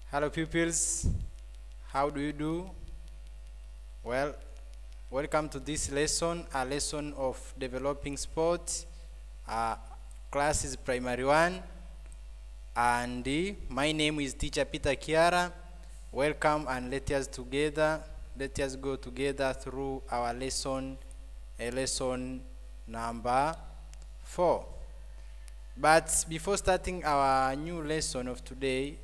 Hello pupils, how do you do? Well, welcome to this lesson, a lesson of developing sport. Class is primary 1 and my name is teacher Peter Kiara. Welcome and let us go together through our lesson, lesson number 4. But before starting our new lesson of today,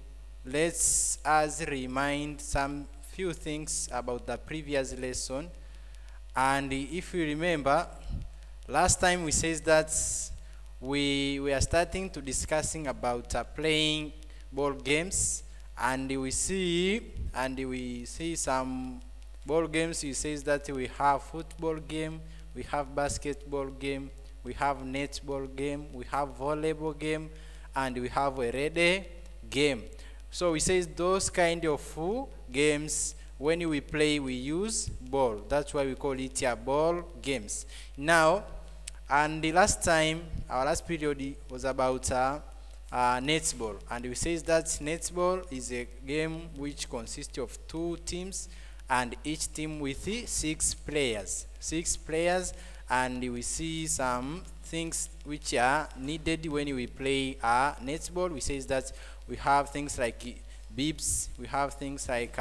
let's us remind some few things about the previous lesson. And if you remember, last time we said that we were starting to discussing about playing ball games, and we see some ball games. We says that we have football game, we have basketball game, we have netball game, we have volleyball game, and we have a relay game. So we say those kind of games, when we play, we use ball. That's why we call it ball games. Now, and the last time, our last period was about netball, and we say that netball is a game which consists of 2 teams, and each team with 6 players. 6 players, and we see some things which are needed when we play netball. We say that we have things like bibs, we have things like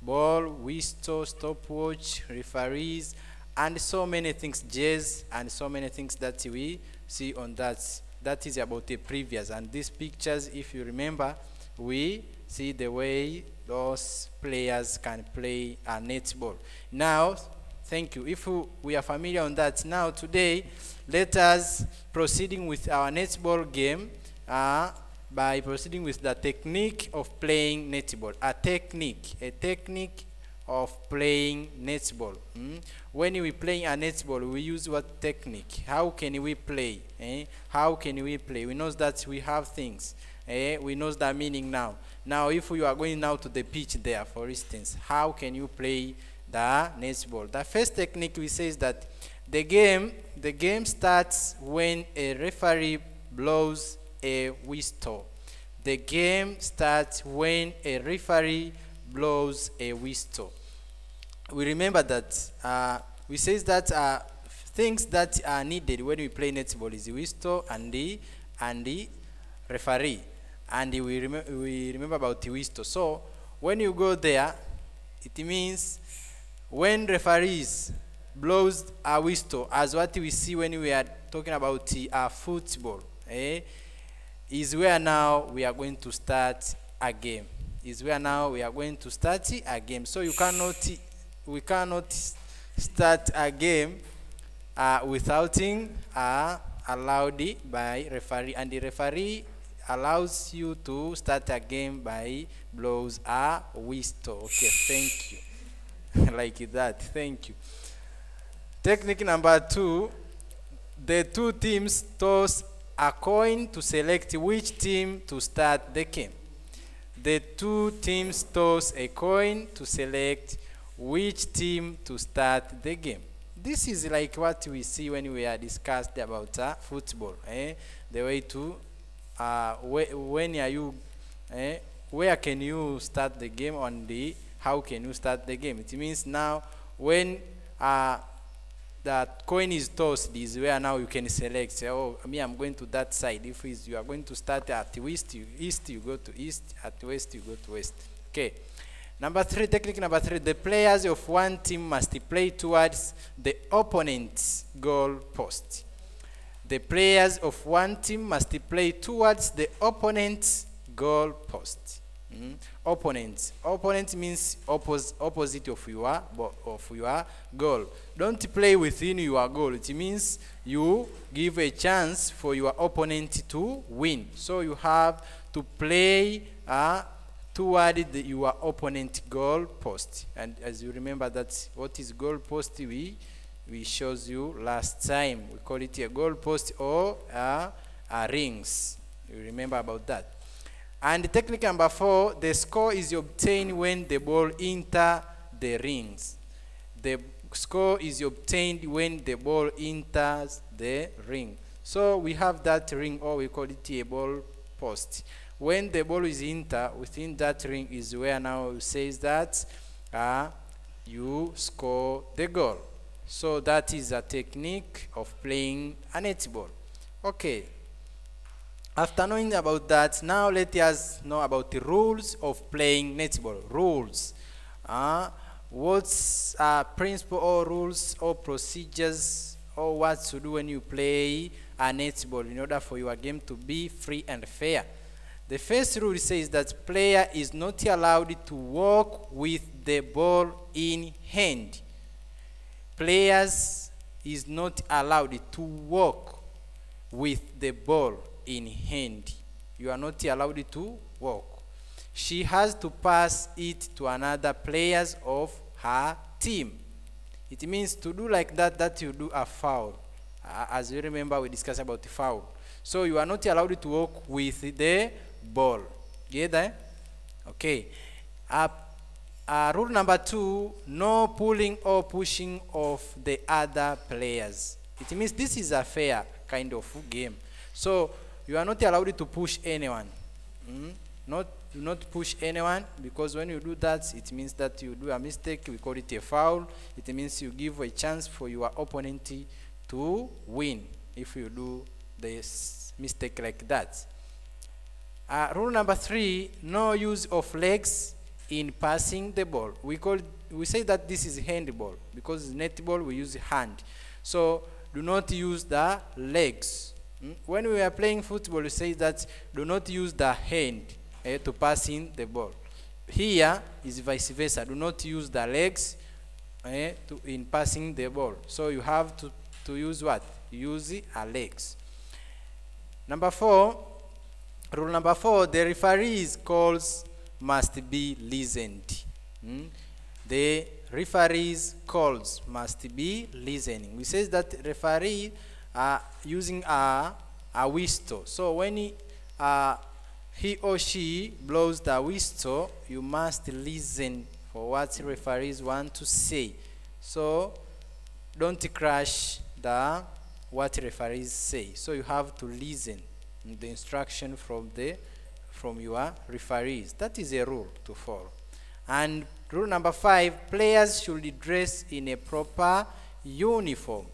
ball, whistle, stopwatch, referees, and so many things, jazz, and so many things that we see on that. That is about the previous. And these pictures, if you remember, we see the way those players can play netball. Now, thank you. If we are familiar on that, now today, let us proceeding with our netball game by proceeding with the technique of playing netball. A technique of playing netball. When we play a netball, we use what technique? How can we play? How can we play? We know that we have things. We know the meaning now. Now, if you are going now to the pitch there, for instance, how can you play the netball? The first technique we say is that the game starts when a referee blows a whistle. The game starts when a referee blows a whistle. We remember that we say that things that are needed when we play netball is the whistle and the referee. And we remember about the whistle. So when you go there, it means when referees blows a whistle, as what we see when we are talking about football, is where now we are going to start a game. So we cannot start a game without allowed by referee, and the referee allows you to start a game by blows a whistle. Okay, thank you. Like that, thank you. Technique number 2, the 2 teams toss a coin to select which team to start the game. The 2 teams toss a coin to select which team to start the game. This is like what we see when we are discussed about football. The way to when are you where can you start the game, on the how can you start the game. It means now when that coin is tossed is where now you can select, say, oh, me, I'm going to that side. If you are going to start at east, you go to east. At west, you go to west. Okay. Number 3, technique number 3, the players of one team must play towards the opponent's goal post. The players of one team must play towards the opponent's goal post. Opponent means opposite of your goal. Don't play within your goal. It means you give a chance for your opponent to win. So you have to play toward your opponent goal post. And as you remember, that's what is goal post. We shows you last time. We call it a goal post or a rings. You remember about that. And technique number 4, the score is obtained when the ball enter the rings. The score is obtained when the ball enters the ring. So we have that ring, or we call it a ball post. when the ball is enter within that ring is where now it says that you score the goal. So that is a technique of playing a netball. Okay. After knowing about that, now let us know about the rules of playing netball. Rules. What's principle or rules or procedures or what to do when you play a netball in order for your game to be free and fair. The first rule says that player is not allowed to walk with the ball in hand. Players is not allowed to walk with the ball in hand. You are not allowed to walk. She has to pass it to another players of her team. It means to do like that, that you do a foul. As you remember, we discussed about the foul. So you are not allowed to walk with the ball. Get that? Okay. Rule number 2, no pulling or pushing of the other players. It means this is a fair kind of game. So you are not allowed to push anyone. Do not push anyone, because when you do that, it means that you do a mistake. We call it a foul. It means you give a chance for your opponent to win if you do this mistake like that. Rule number 3, no use of legs in passing the ball. We say that this is handball, because netball we use hand. So do not use the legs. When we are playing football, we say that do not use the hand to pass in the ball. Here is vice versa. Do not use the legs in passing the ball. So you have to use what? Use a legs. Number 4, rule number 4, the referee's calls must be listened. The referee's calls must be listening. We say that referee using a whistle. So when he or she blows the whistle, you must listen for what referees want to say. So don't crash what referees say. So you have to listen the instruction from your referees. That is a rule to follow. And rule number 5, players should dress in a proper uniform.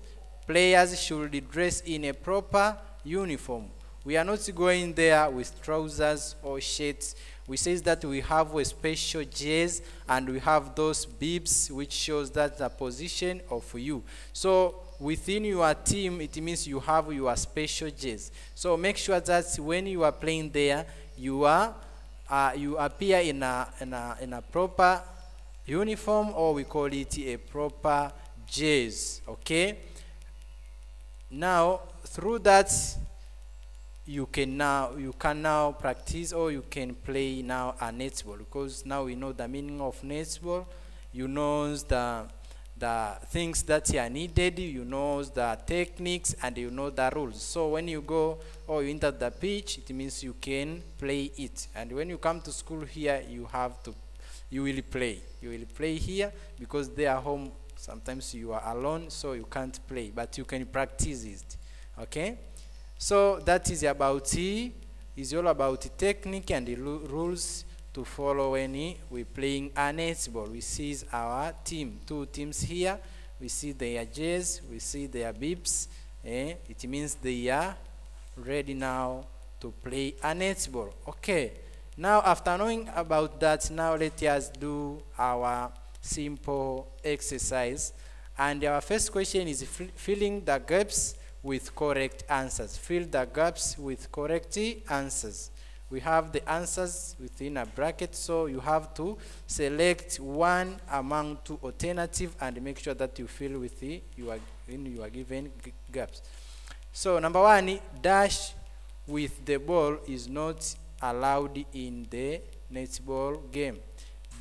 Players should dress in a proper uniform. We are not going there with trousers or shirts. We say that we have a special jersey and we have those bibs which shows that the position of you. So within your team, it means you have your special jersey. So make sure that when you are playing there, you appear in a proper uniform, or we call it a proper jersey. Okay. Now through that, you can now practice, or you can play now a netball, because now we know the meaning of netball. You know the things that are needed, you know the techniques, and you know the rules. So when you go or you enter the pitch, it means you can play it. And when you come to school here, you will play here, because they are home. Sometimes you are alone, so you can't play, but you can practice it. Okay. So that is about it. It's all about the technique and the rules to follow when we playing a netball. We see our team, 2 teams here. We see their jerseys, we see their bibs. It means they are ready now to play a netball. Okay. Now after knowing about that, now let us do our simple exercise. And our first question is filling the gaps with correct answers. Fill the gaps with correct answers. We have the answers within a bracket, so you have to select one among 2 alternatives and make sure that you fill with your given gaps. So number 1, dash with the ball is not allowed in the netball game.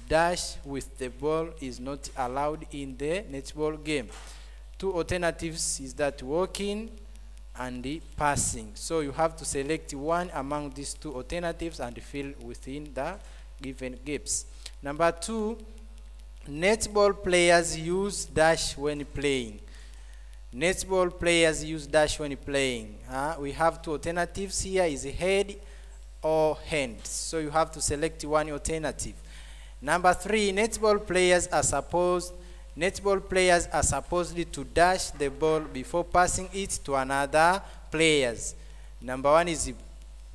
Dash with the ball is not allowed in the netball game. 2 alternatives is that walking and the passing. So you have to select one among these 2 alternatives and fill within the given gaps. Number 2, netball players use dash when playing. Netball players use dash when playing. We have 2 alternatives here, is head or hands. So you have to select one alternative. Number 3, netball players are supposed to dash the ball before passing it to another players. Number 1 is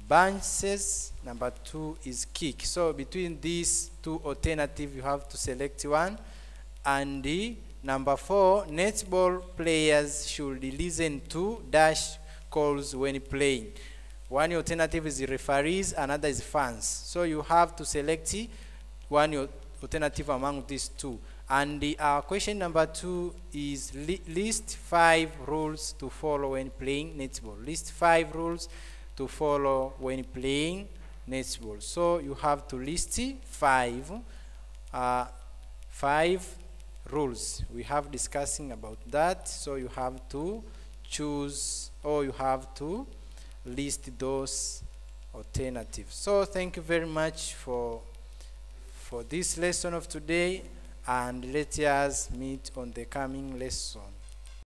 bounces, number 2 is kick. So between these two alternatives you have to select one. And number 4, netball players should listen to dash calls when playing. One alternative is referees, another is fans. So you have to select one alternative among these two. And question number 2 is list 5 rules to follow when playing netball. List 5 rules to follow when playing netball. So you have to list 5 rules. We have discussing about that. So you have to choose, or you have to list those alternatives. So thank you very much for this lesson of today, and let us meet on the coming lesson.